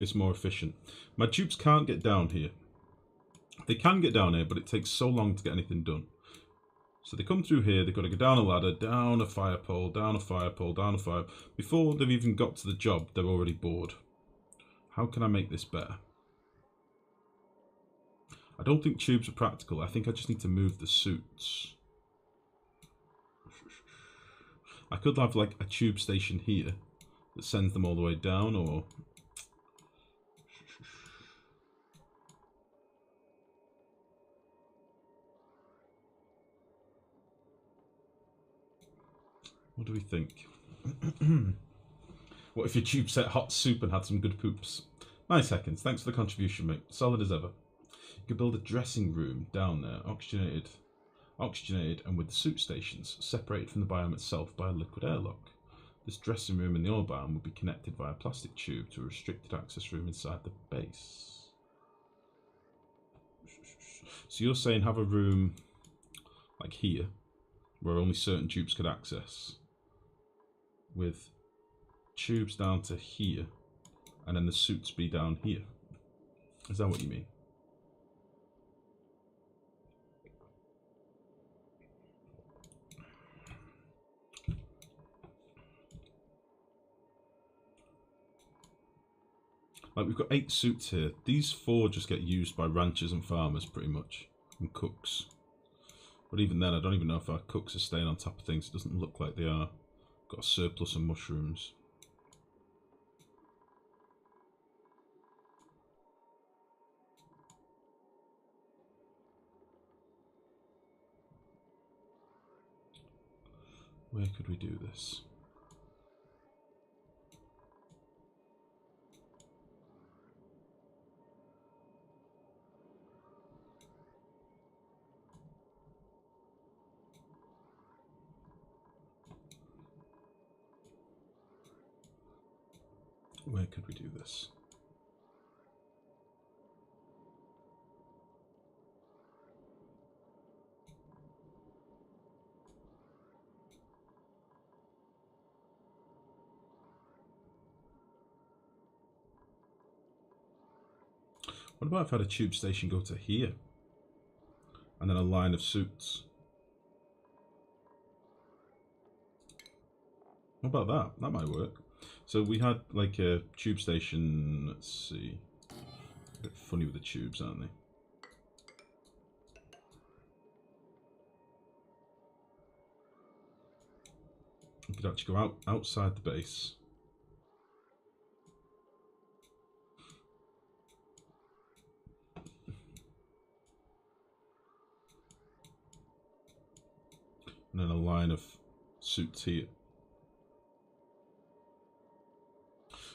It's more efficient. My dupes can't get down here. They can get down here, but it takes so long to get anything done. So they come through here, they've got to go down a ladder, down a fire pole, down a fire pole, down a fire... Before they've even got to the job, they're already bored. How can I make this better? I don't think tubes are practical. I think I just need to move the suits. I could have like a tube station here that sends them all the way down, or... What do we think? What if your tube set hot soup and had some good poops? 9 seconds. Thanks for the contribution, mate. Solid as ever. You could build a dressing room down there, oxygenated, and with the suit stations, separated from the biome itself by a liquid airlock. This dressing room in the oil biome would be connected via a plastic tube to a restricted access room inside the base. So you're saying have a room like here, where only certain tubes could access, with tubes down to here, and then the suits be down here. Is that what you mean? Like, we've got 8 suits here. These 4 just get used by ranchers and farmers, pretty much, and cooks. But even then, I don't even know if our cooks are staying on top of things. It doesn't look like they are. Got a surplus of mushrooms. Where could we do this? Where could we do this? What about if I had a tube station go to here? And then a line of suits? What about that? That might work. So we had like a tube station, let's see. A bit funny with the tubes, aren't they? We could actually go outside the base. And then a line of suits here.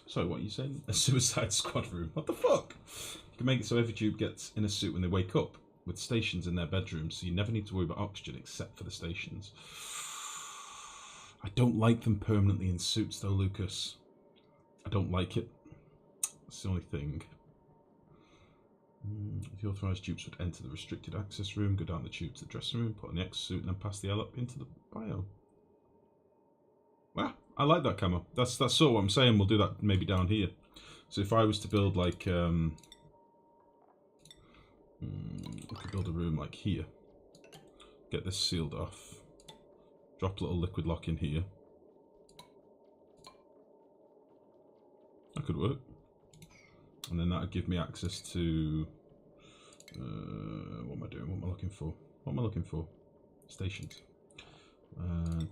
Sorry, what are you saying? A suicide squad room? What the fuck? You can make it so every tube gets in a suit when they wake up, with stations in their bedrooms, so you never need to worry about oxygen except for the stations. I don't like them permanently in suits though, Lucas. I don't like it. That's the only thing. The authorised dupes would enter the restricted access room, go down the tube to the dressing room, put on the exosuit, and then pass the airlock into the bio. Wow, I like that camo. That's sort of what I'm saying. We'll do that maybe down here. So if I was to build like, we could build a room like here. Get this sealed off. Drop a little liquid lock in here. That could work. And then that would give me access to... what am I doing? What am I looking for? What am I looking for? Stations.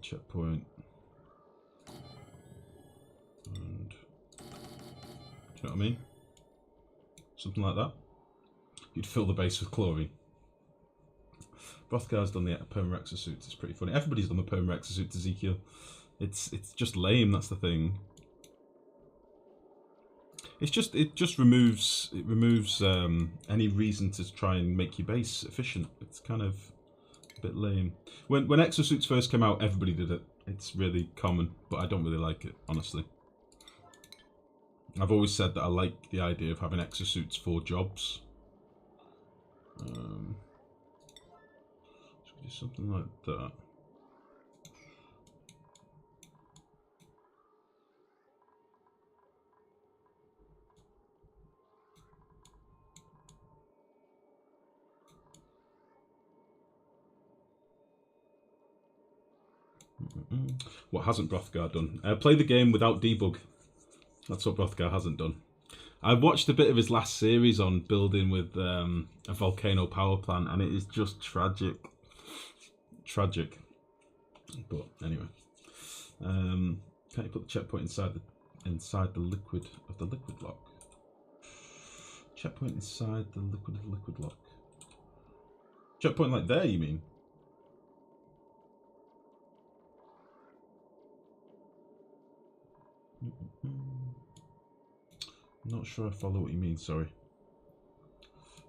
Checkpoint. And... do you know what I mean? Something like that. You'd fill the base with chlorine. Brothgar's done the perma exosuits. It's pretty funny. Everybody's done the perma exosuits, Ezekiel. It's just lame. That's the thing. It just removes any reason to try and make your base efficient. It's kind of a bit lame. When exosuits first came out, everybody did it. It's really common, but I don't really like it, honestly. I've always said that I like the idea of having exosuits for jobs. Should we do something like that? What hasn't Brothgar done? Play the game without debug. That's what Brothgar hasn't done. I watched a bit of his last series on building with a volcano power plant, and it is just tragic. Tragic. But anyway, can't you put the checkpoint inside the liquid of the liquid lock? Checkpoint inside the liquid of the liquid lock. Checkpoint like there, you mean? Not sure I follow what you mean, sorry.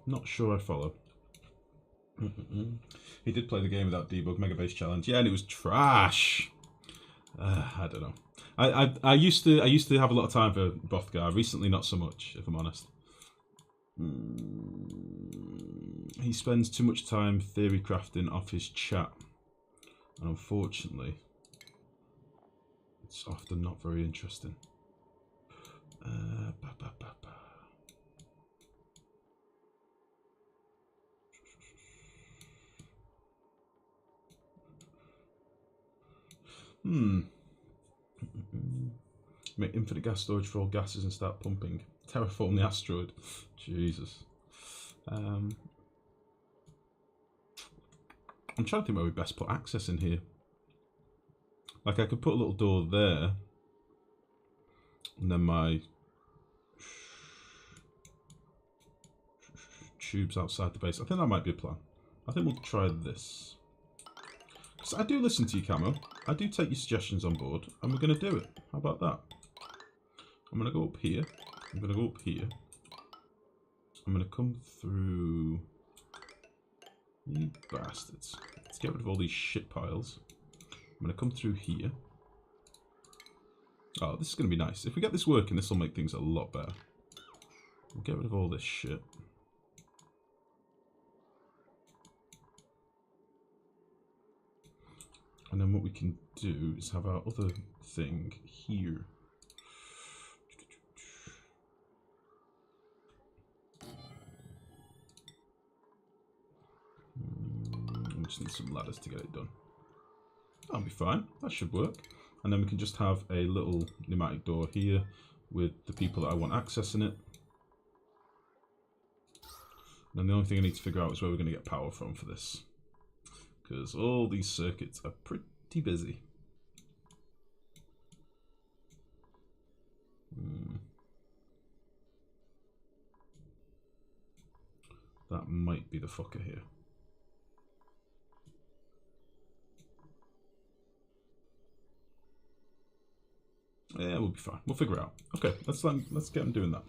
Not sure I follow. He did play the game without debug, Mega Base Challenge. Yeah, and it was trash. I don't know. I used to have a lot of time for Brothgar. Recently, not so much, if I'm honest. He spends too much time theory crafting off his chat, and unfortunately, it's often not very interesting. Make infinite gas storage for all gases and start pumping. Terraform the asteroid. Jesus. I'm trying to think where we best put access in here. Like, I could put a little door there, and then my tubes outside the base. I think that might be a plan. I think we'll try this. Because I do listen to you, Camo. I do take your suggestions on board, and we're going to do it. How about that? I'm going to go up here. I'm going to go up here. I'm going to come through... You bastards. Let's get rid of all these shit piles. I'm going to come through here. Oh, this is going to be nice. If we get this working, this will make things a lot better. We'll get rid of all this shit. And then what we can do is have our other thing here. We just need some ladders to get it done. That'll be fine. That should work. And then we can just have a little pneumatic door here with the people that I want accessing it. And then the only thing I need to figure out is where we're going to get power from for this. Because all these circuits are pretty busy. That might be the fucker here. Yeah, we'll be fine. We'll figure it out. Okay, let's get them doing that.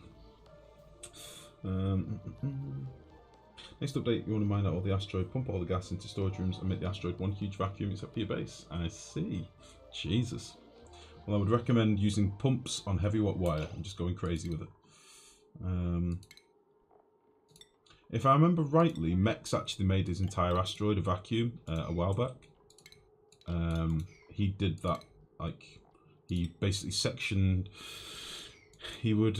Next update, you want to mine out all the asteroid, pump all the gas into storage rooms, and make the asteroid one huge vacuum except for your base. I see. Jesus. Well, I would recommend using pumps on heavy watt wire and just going crazy with it. If I remember rightly, Mex actually made his entire asteroid a vacuum a while back. He did that, like, he basically sectioned, he would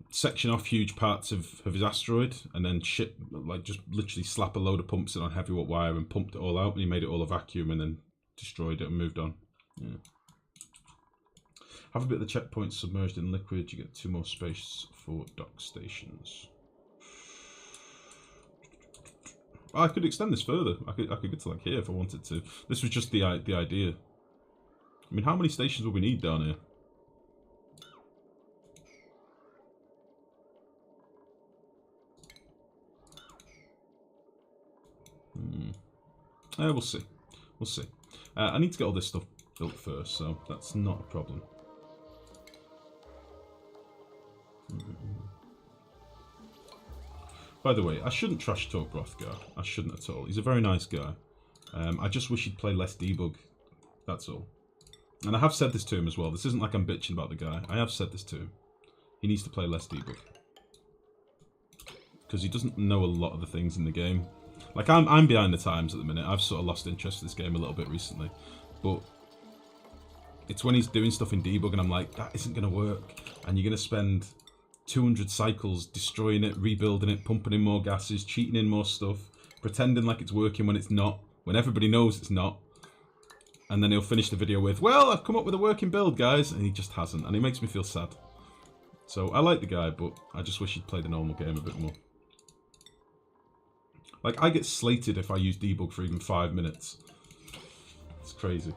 section off huge parts of his asteroid and then ship, like, just literally slap a load of pumps in on heavy watt wire and pumped it all out, and he made it all a vacuum and then destroyed it and moved on. Yeah. Have a bit of the checkpoint submerged in liquid, you get 2 more space for dock stations. I could extend this further. I could get to like here if I wanted to. This was just the idea. I mean, how many stations will we need down here? We'll see. We'll see. I need to get all this stuff built first, so that's not a problem. By the way, I shouldn't trash talk Brothgar. I shouldn't at all. He's a very nice guy. I just wish he'd play less debug. That's all. And I have said this to him as well. This isn't like I'm bitching about the guy. I have said this to him. He needs to play less debug. Because he doesn't know a lot of the things in the game. Like, I'm behind the times at the minute. I've sort of lost interest in this game a little bit recently. But it's when he's doing stuff in debug and I'm like, that isn't going to work. And you're going to spend 200 cycles destroying it, rebuilding it, pumping in more gases, cheating in more stuff, pretending like it's working when it's not, when everybody knows it's not. And then he'll finish the video with, well, I've come up with a working build, guys. And he just hasn't. And he makes me feel sad. So I like the guy, but I just wish he'd play the normal game a bit more. Like, I get slated if I use debug for even 5 minutes. It's crazy.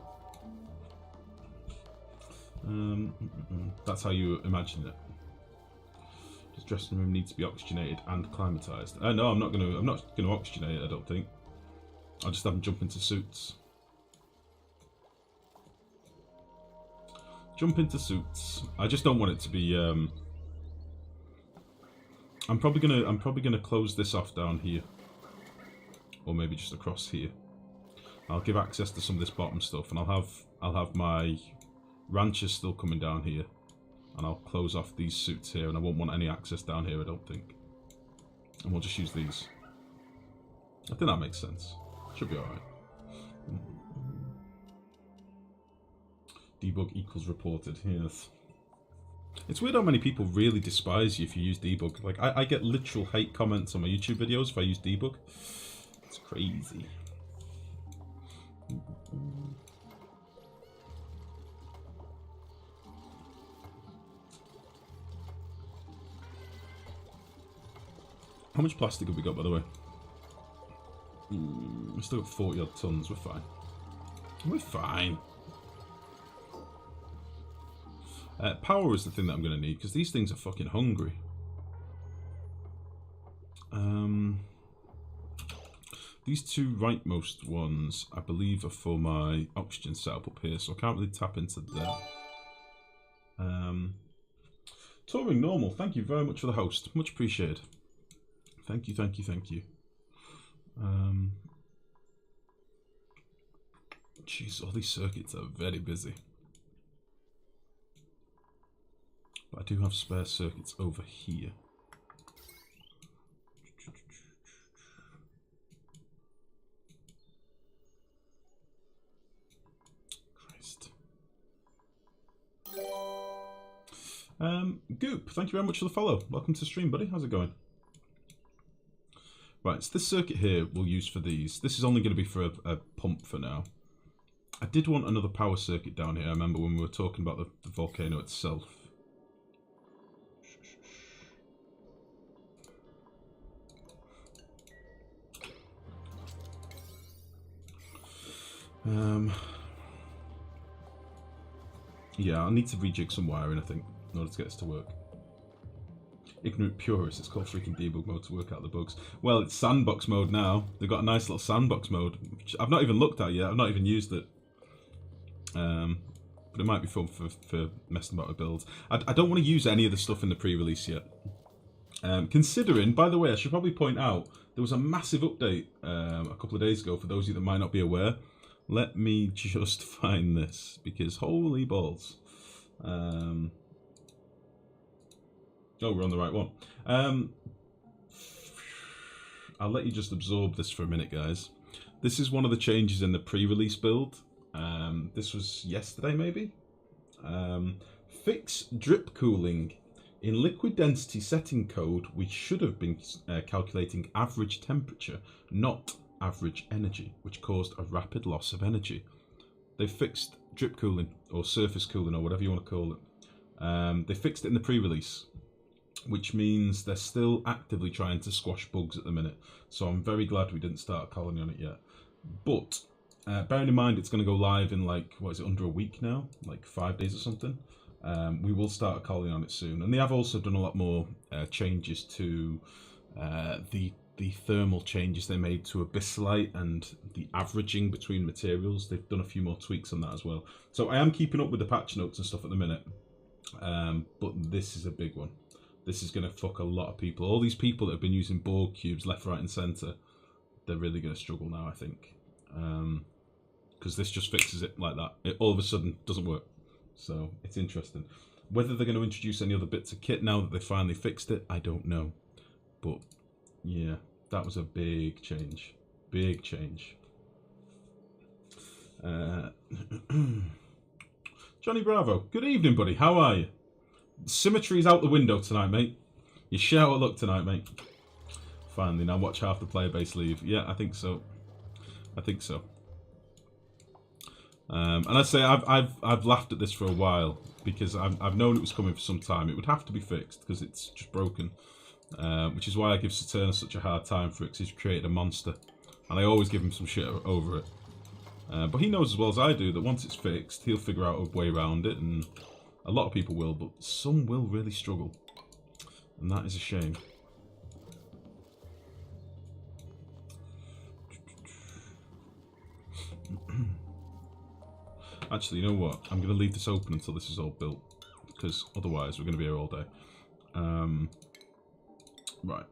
That's how you imagine it. Does dressing room need to be oxygenated and climatized? No, I'm not gonna oxygenate it, I don't think. I'll just have them jump into suits. Jump into suits. I just don't want it to be. I'm probably gonna close this off down here, or maybe just across here. I'll give access to some of this bottom stuff, and I'll have my ranchers still coming down here, and I'll close off these suits here, and I won't want any access down here, I don't think. And we'll just use these. I think that makes sense. Should be alright. Debug equals reported, yes. It's weird how many people really despise you if you use debug. Like, I get literal hate comments on my YouTube videos if I use debug. It's crazy. How much plastic have we got, by the way? We've still got 40 odd tons. We're fine. We're fine. Power is the thing that I'm going to need, because these things are fucking hungry. These two rightmost ones, I believe, are for my oxygen setup up here, so I can't really tap into that. Touring Normal, thank you very much for the host. Much appreciated. Thank you, thank you, thank you. Jeez, all these circuits are very busy. But I do have spare circuits over here. Christ. Goop, thank you very much for the follow. Welcome to the stream, buddy. How's it going? Right, so this circuit here we'll use for these. This is only going to be for a pump for now. I did want another power circuit down here, I remember when we were talking about the volcano itself. Yeah, I'll need to rejig some wiring, I think, in order to get this to work. Ignorant purists, it's called freaking debug mode to work out the bugs. Well, it's sandbox mode now. They've got a nice little sandbox mode, which I've not even looked at yet. I've not even used it. But it might be fun for messing about with builds. I don't want to use any of the stuff in the pre-release yet. Considering, by the way, I should probably point out, there was a massive update a couple of days ago for those of you that might not be aware. Let me just find this, because holy balls. Oh, we're on the right one. I'll let you just absorb this for a minute, guys. This is one of the changes in the pre-release build. This was yesterday, maybe? Fix drip cooling. In liquid density setting code, we should have been calculating average temperature, not average energy, which caused a rapid loss of energy. They fixed drip cooling, or surface cooling, or whatever you want to call it. They fixed it in the pre-release, which means they're still actively trying to squash bugs at the minute. So I'm very glad we didn't start a colony on it yet. But bearing in mind it's going to go live in, like, what is it, under a week now? Like 5 days or something. We will start a colony on it soon. And they have also done a lot more changes to the thermal changes they made to abyssalite and the averaging between materials. They've done a few more tweaks on that as well. So I am keeping up with the patch notes and stuff at the minute. But this is a big one. This is going to fuck a lot of people. All these people that have been using Borg cubes left, right and centre, they're really going to struggle now, I think. Because this just fixes it like that. It all of a sudden doesn't work. So it's interesting. Whether they're going to introduce any other bits of kit now that they finally fixed it, I don't know. But yeah, that was a big change. Big change. Johnny Bravo, good evening, buddy. How are you? Symmetry's out the window tonight, mate. You shout at luck tonight, mate. Finally, now watch half the player base leave. Yeah, I think so. I think so. And I say I've laughed at this for a while because I've known it was coming for some time. It would have to be fixed because it's just broken, which is why I give Saturna such a hard time for it. Because he's created a monster, and I always give him some shit over it. But he knows as well as I do that once it's fixed, he'll figure out a way around it, and a lot of people will, but some will really struggle, and that is a shame. Actually, you know what? I'm going to leave this open until this is all built, because otherwise we're going to be here all day. Right.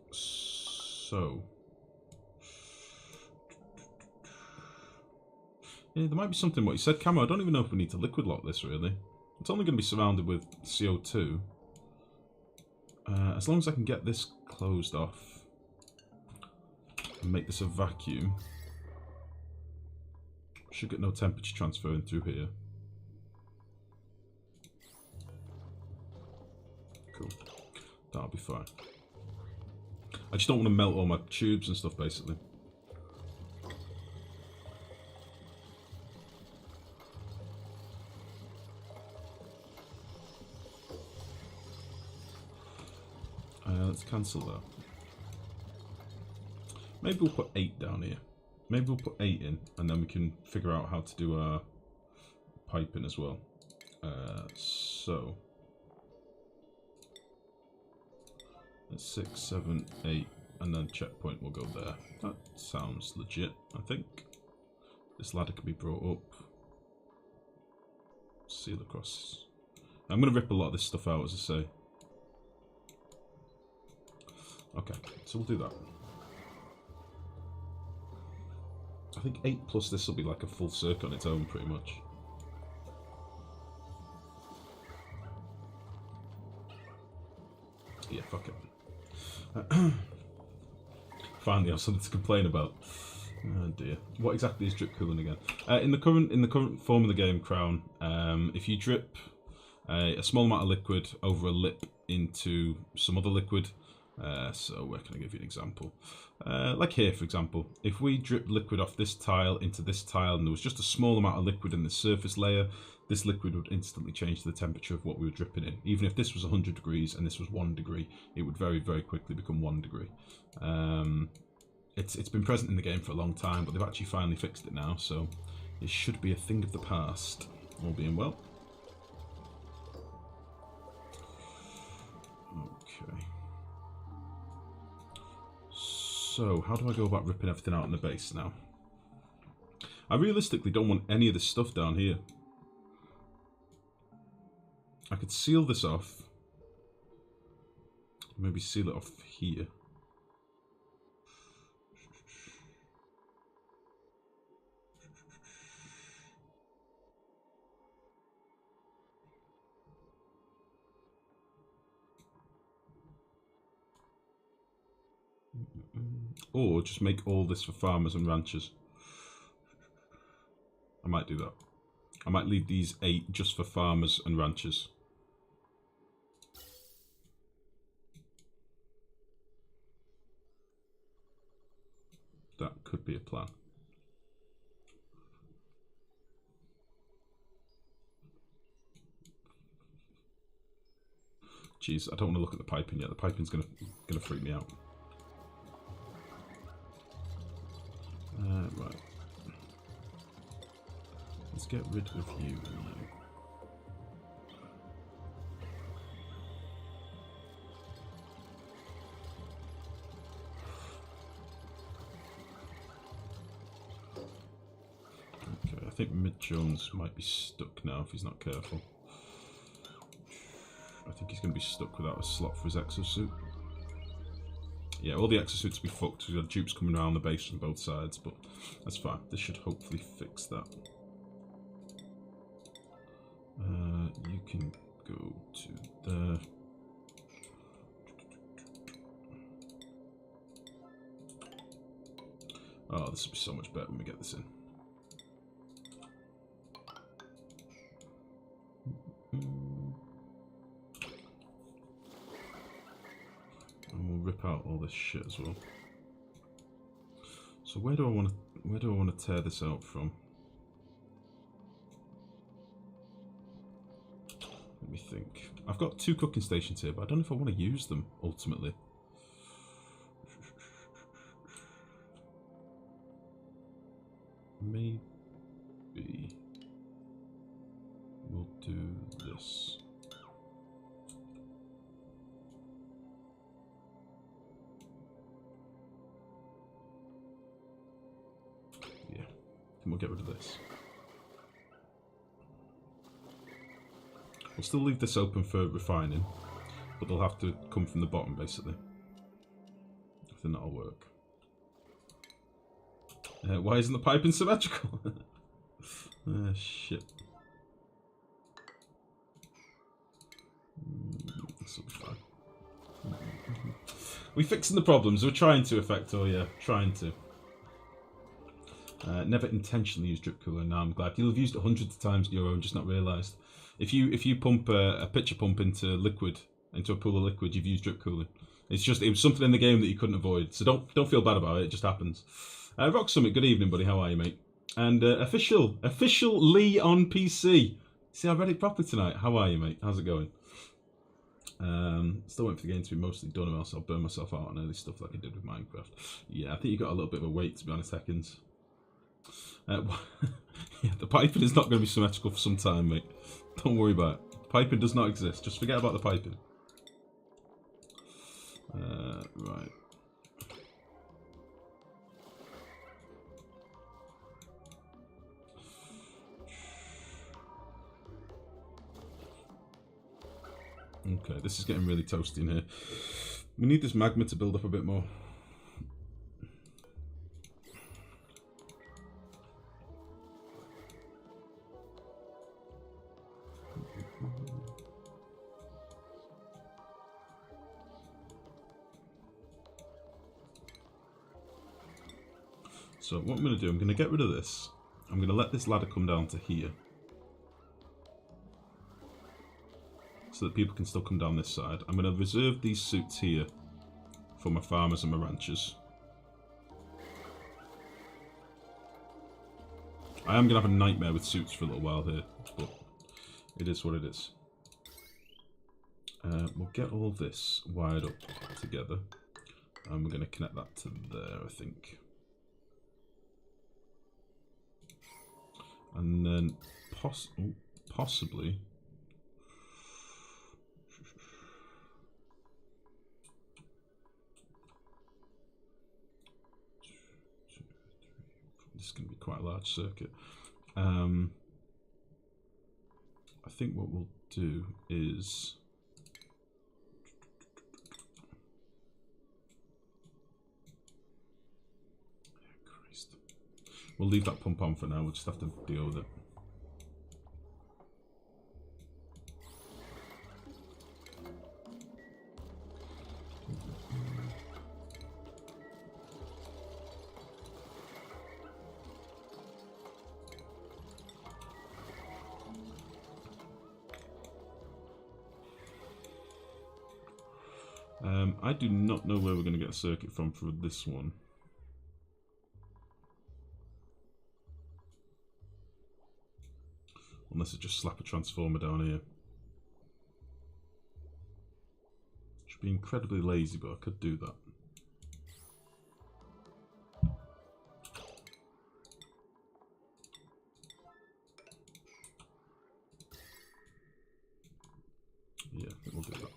So... yeah, there might be something what you said, Camo. I don't even know if we need to liquid lock this, really. It's only going to be surrounded with CO2. As long as I can get this closed off and make this a vacuum, should get no temperature transferring through here. Cool. That'll be fine. I just don't want to melt all my tubes and stuff, basically. Let's cancel that. Maybe we'll put 8 down here. Maybe we'll put 8 in, and then we can figure out how to do our piping as well. So... that's 6, 7, 8, and then checkpoint will go there. That sounds legit, I think. This ladder can be brought up. Seal across. I'm going to rip a lot of this stuff out, as I say. Okay, so we'll do that. I think 8 plus this will be like a full circuit on its own, pretty much. Yeah, fuck it. Finally, I have something to complain about. Oh dear. What exactly is drip cooling again? In the current form of the game, Crown, if you drip a small amount of liquid over a lip into some other liquid. So where can I give you an example? Like here, for example, if we drip liquid off this tile into this tile and there was just a small amount of liquid in the surface layer, this liquid would instantly change the temperature of what we were dripping in. Even if this was 100 degrees and this was 1 degree, it would very, very quickly become 1 degree. It's been present in the game for a long time, but they've actually finally fixed it now, so it should be a thing of the past, all being well. Okay. So, how do I go about ripping everything out in the base now? I realistically don't want any of this stuff down here. I could seal this off. Maybe seal it off here. Or just make all this for farmers and ranchers. I might do that. I might leave these 8 just for farmers and ranchers. That could be a plan. Jeez, I don't want to look at the piping yet. The piping's gonna freak me out. Right. Let's get rid of you and you. Okay, I think Mid-Jones might be stuck now if he's not careful. I think he's going to be stuck without a slot for his exosuit. Yeah, all the exosuits will be fucked. We've got dupes coming around the base from both sides, but that's fine. This should hopefully fix that. You can go to there. Oh, this will be so much better when we get this in. And we'll rip out all this shit as well. So where do I want to tear this out from? think. I've got 2 cooking stations here, but I don't know if I want to use them, ultimately. Maybe we'll do this. Yeah, then we'll get rid of this. We'll still leave this open for refining, but they'll have to come from the bottom, basically. I think that'll work. Why isn't the piping symmetrical? Shit. This will be fine. We're fixing the problems. We're trying to, Effector, yeah. Trying to. Never intentionally used drip cooler. No, I'm glad. You'll have used it hundreds of times in your own, just not realised. If you pump a pitcher pump into liquid, into a pool of liquid, you've used drip cooling. It was something in the game that you couldn't avoid. So don't feel bad about it. It just happens. Rock Summit, good evening, buddy. How are you, mate? And official Lee on PC. See, I read it properly tonight. How are you, mate? How's it going? Still waiting for the game to be mostly done, or else I'll burn myself out on early stuff like I did with Minecraft. Yeah, I think you got a little bit of a wait, to be honest, Heckins. Yeah, the piping is not going to be symmetrical for some time, mate. Don't worry about it. Piping does not exist. Just forget about the piping. Right. Okay, this is getting really toasty in here. We need this magma to build up a bit more. So what I'm going to do, I'm going to get rid of this. I'm going to let this ladder come down to here. So that people can still come down this side. I'm going to reserve these suits here for my farmers and my ranchers. I am going to have a nightmare with suits for a little while here, but it is what it is. We'll get all this wired up together, and we're going to connect that to there, I think. And then possibly... This is going to be quite a large circuit. I think what we'll do is... Christ. We'll leave that pump on for now, we'll just have to deal with it. I do not know where we're going to get a circuit from for this one. Unless I just slap a transformer down here. Should be incredibly lazy, but I could do that. Yeah, I think we'll do that.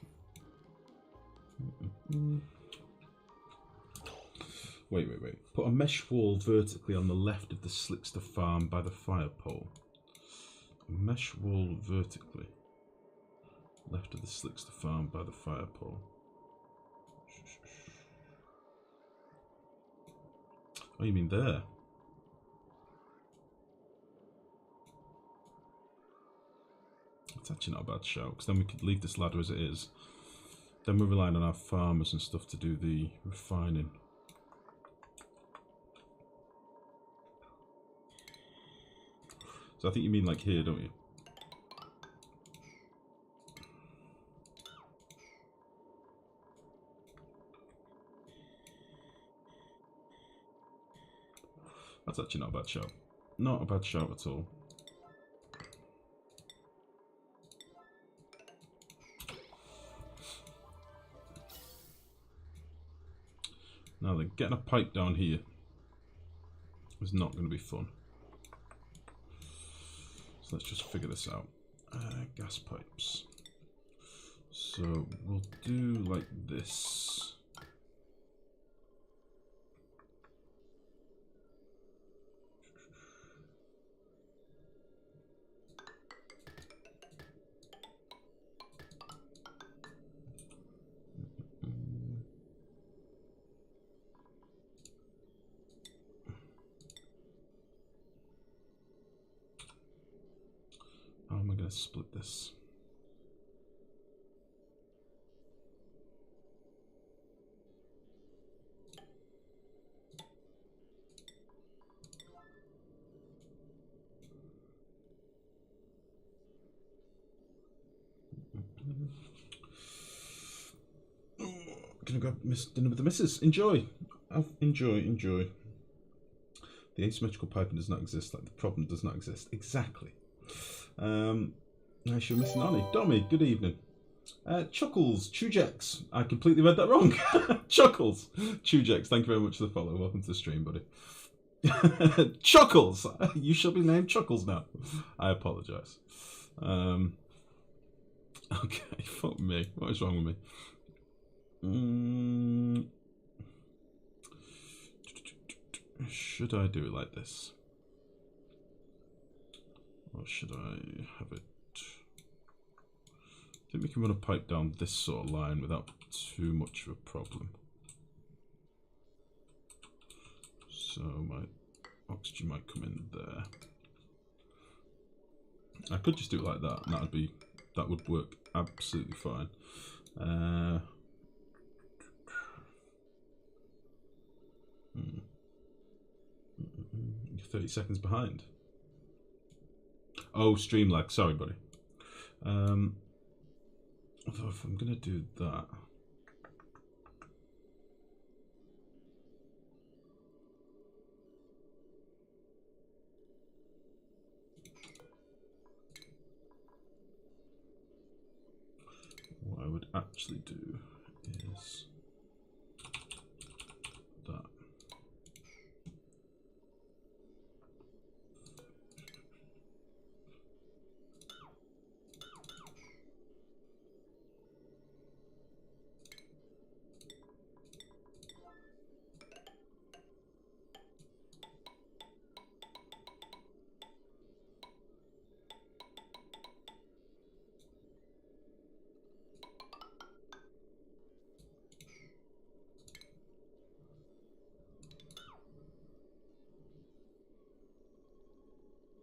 Wait. Put a mesh wall vertically on the left of the Slickster farm by the fire pole. A mesh wall vertically. Left of the Slickster farm by the fire pole. Oh, you mean there? It's actually not a bad shout, because then we could leave this ladder as it is. Then we're relying on our farmers and stuff to do the refining. So I think you mean like here, don't you? That's actually not a bad shout. Not a bad shout at all. Now then, getting a pipe down here is not going to be fun. So let's just figure this out. Gas pipes. So we'll do like this. How am I going to split this? Gonna go miss dinner with the missus. Enjoy. Enjoy. The asymmetrical piping does not exist, like the problem does not exist. Exactly. Nice, you're missing Annie. Dommy, good evening. Chuckles, Chujex. I completely read that wrong. Chuckles, Chujex, thank you very much for the follow. Welcome to the stream, buddy. Chuckles! You shall be named Chuckles now. I apologise. Okay, fuck me. What is wrong with me? Should I do it like this? Or should I have it? I think we can run a pipe down this sort of line without too much of a problem. So my oxygen might come in there. I could just do it like that, and that would work absolutely fine. You're 30 seconds behind. Oh, stream lag. Sorry, buddy. Although if I'm gonna do that, what I would actually do is that.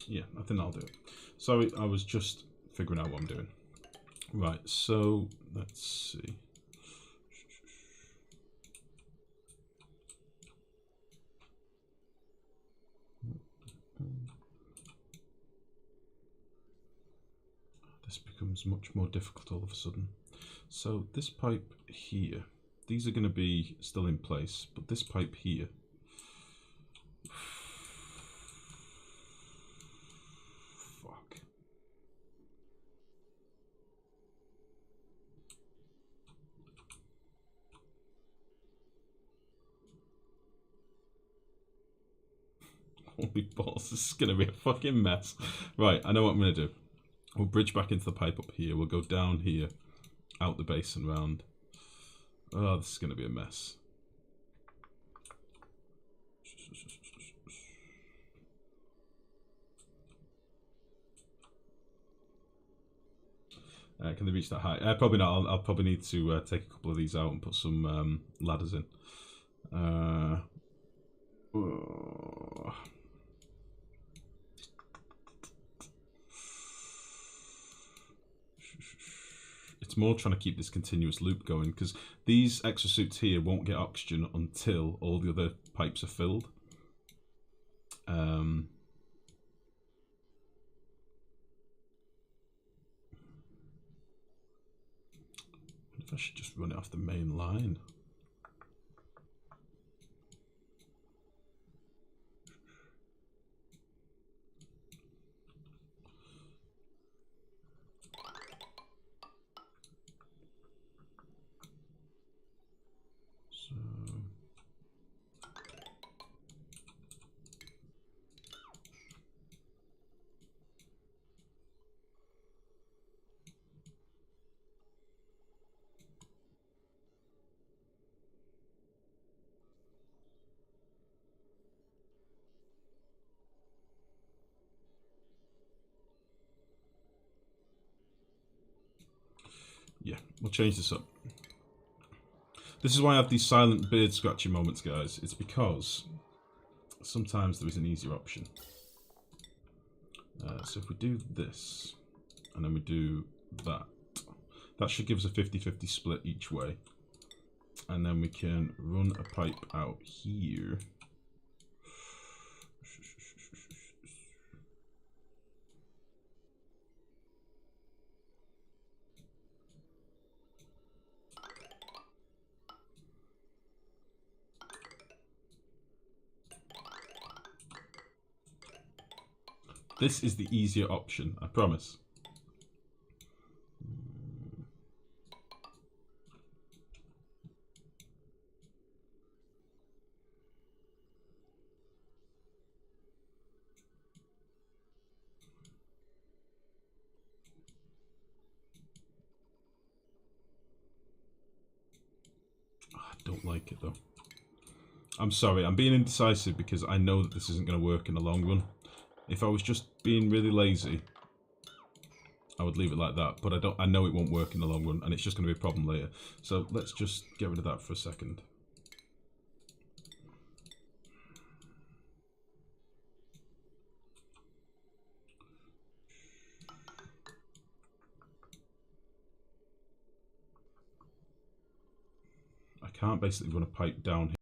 Yeah, I think I'll do it. Sorry, I was just figuring out what I'm doing. Right, so let's see. This becomes much more difficult all of a sudden. So this pipe here, these are going to be still in place, but this pipe here, fuck. Holy balls, this is going to be a fucking mess. Right, I know what I'm going to do. We'll bridge back into the pipe up here. We'll go down here, out the basin round. Oh, this is going to be a mess. Can they reach that height? Probably not. I'll probably need to take a couple of these out and put some ladders in. It's more trying to keep this continuous loop going, because these exosuits here won't get oxygen until all the other pipes are filled. I should just run it off the main line. So Yeah, we'll change this up. This is why I have these silent beard scratching moments, guys. It's because sometimes there is an easier option. So if we do this, and then we do that, that should give us a 50-50 split each way. And then we can run a pipe out here. This is the easier option, I promise. I don't like it though. I'm sorry, I'm being indecisive because I know that this isn't going to work in the long run. If I was just being really lazy, I would leave it like that, but I know it won't work in the long run, and it's just going to be a problem later. So let's just get rid of that for a second. I can't basically run a pipe down here.